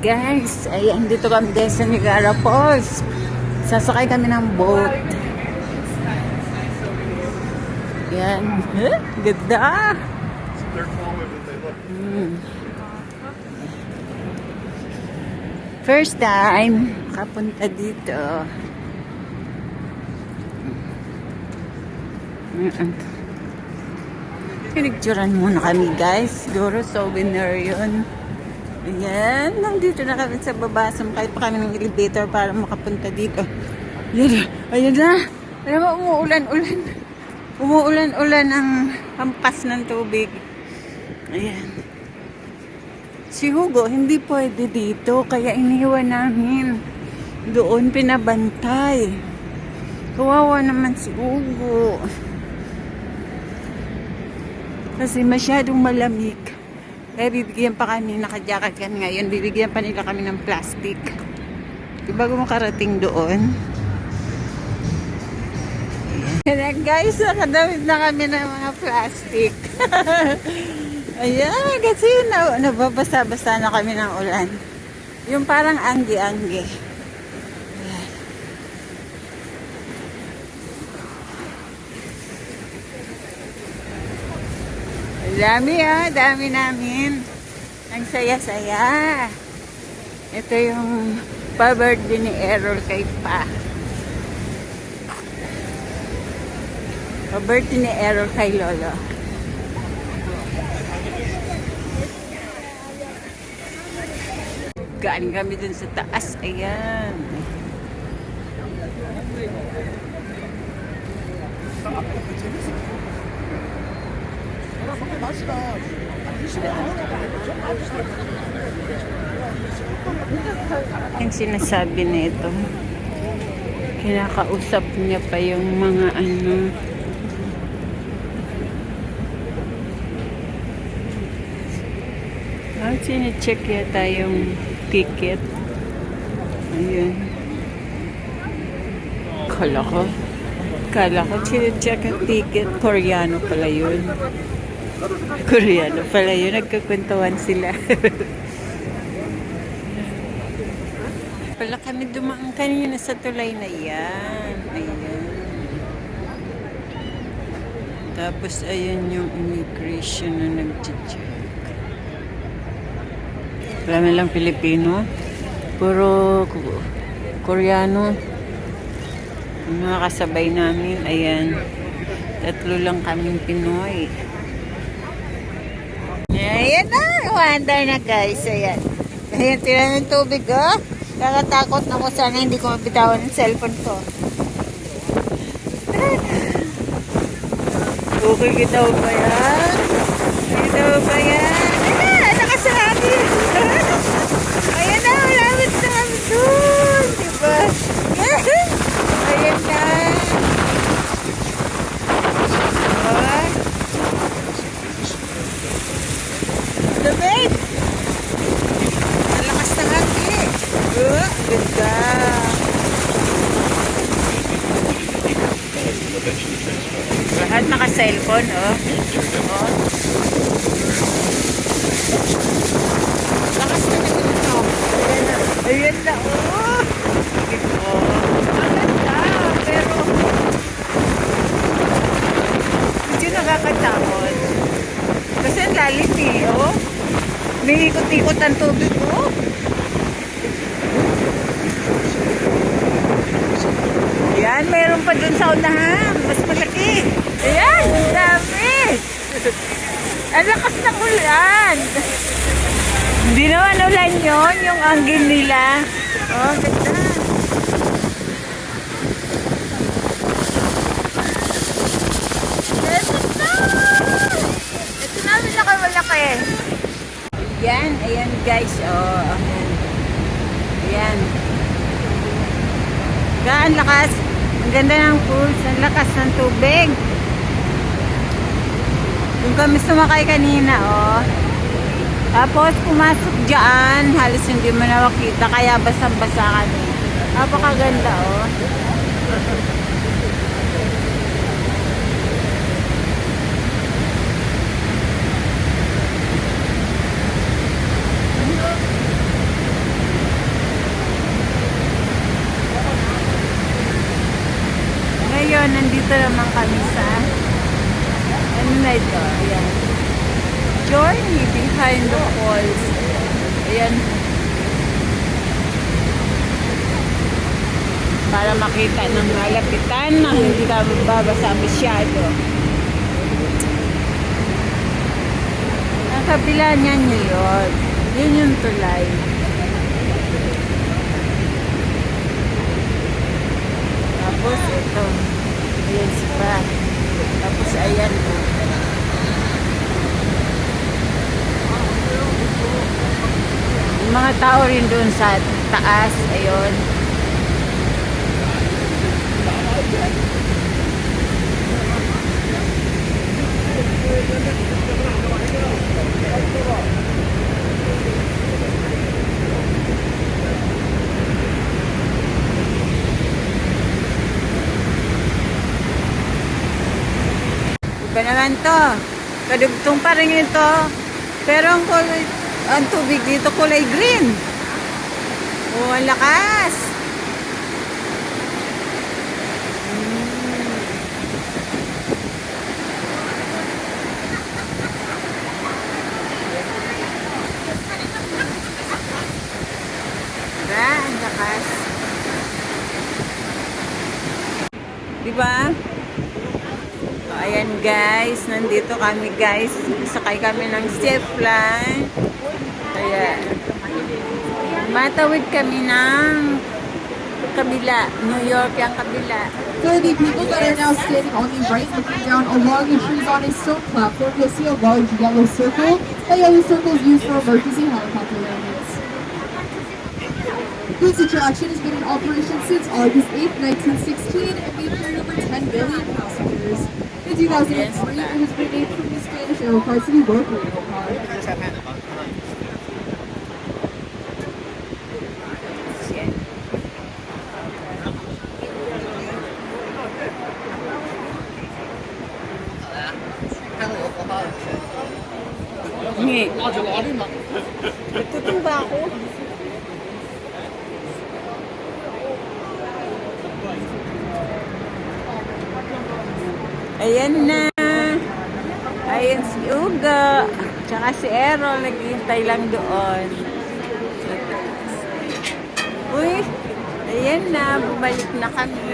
guys, ayan, dito kami guys sa Niagara Falls. Sasakay kami ng boat. Yan. Ganda. First time kapunta dito. Pinicturan muna kami guys. Siguro souvenir yun. Ayan, nandito na kami sa baba. Sumakay pa kami ng elevator para makapunta dito. Ayan, ayan na. Alam mo, umuulan-ulan. Umuulan-ulan ang hampas ng tubig. Ayan. Si Hugo, hindi pwede dito. Kaya iniwan namin. Doon pinabantay. Kawawa naman si Hugo. Kasi masyadong malamig. Kaya bibigyan pa kami, naka-jacket kan ngayon, bibigyan pa nila kami ng plastic. Bago makarating doon. Ayan guys, nakadawid na kami ng mga plastic. Ayan, kasi nababasa-basa na kami ng ulan. Yung parang anggi-anggi. Dami dami namin. Ang saya-saya. Ito yung pa-birthday ni Errol kay Pa. Pa-birthday ni Errol kay Lolo. Galing kami dun sa taas. Ayan. Yung sinasabi nito, kinakausap niya pa yung mga sine-check yata yung ticket. Ayun. Kala ko sine-check yung ticket. Koreano pala yun. Koreano pala yun. Nagkakwentuhan sila. Pala kami dumaan kanina sa tulay na yan. Ayan. Tapos ayan yung immigration na nag-check. Marami lang Pilipino. Puro Koreano. Mga kasabay namin. Ayan. 3 lang kaming Pinoy. Ayan na. Wonder na guys. Ayan. Ayan, tira ng tubig Nakatakot na ko. Sana hindi ko mabitawan ng cellphone ko. Okay, kita ba yan? Kita ba yan? Ayan, nakasarami. Ayan na, malapit na kami doon. Diba? Ayan na. Lamig. Nalakas na hati. Ganda. Lahat naka-cellphone, Lakas na nagano. Ayan na, Ang ganda, pero medyo nakakatakot. Kasi ang lalim May ikot-ikot ang tubig, Ayan, meron pa dun sa unahan. Mas malaki. Ayan, ang dami. Ang lakas ng ulan. Hindi naman ulan yun, yung anggin nila. Ganda. Ito namin malaki. Ayan guys, Ayan. Ang lakas. Ang ganda ng pools. Ang lakas ng tubig. Yung kami sumakay kanina, Tapos pumasok dyan. Halos hindi mo na makita. Kaya basang-basa kami. Napakaganda, Nandito naman kami sa ano na ito? Ayan. Journey behind the falls. Ayan. Para makita ng malapitan na hindi ka babasa masyado. Ang kabila niyan yun. Yun yung tulay. Tapos ito. Ayan spa. Tapos ayan. Yung mga tao rin doon sa taas. Ayun. Iba naman to. Kadugtong pa rin ito. Pero ang tubig dito kulay green. Oh, ang lakas. Diba? Ang lakas. Diba? Ayan guys, nandito kami guys. Sakay kami ng zipline. Ayan. Matawid kami ng kabila. New York yung kabila. For the people that are now standing on the right, looking down along the trees on a stone platform, you'll see a large yellow circle. That yellow circle is used for emergency helicopter landings. This attraction has been in operation since August 8, 1916, and we've carried over 10 billion passengers. In 2003, it was renamed from the Spanish Aerocar to the local Aerocar. Ngi. Tutumba ako. Ayan na. Ayan si Uga. Tsaka si Errol. Naghihintay lang doon. Uy. Ayan na. Bumalik na kami.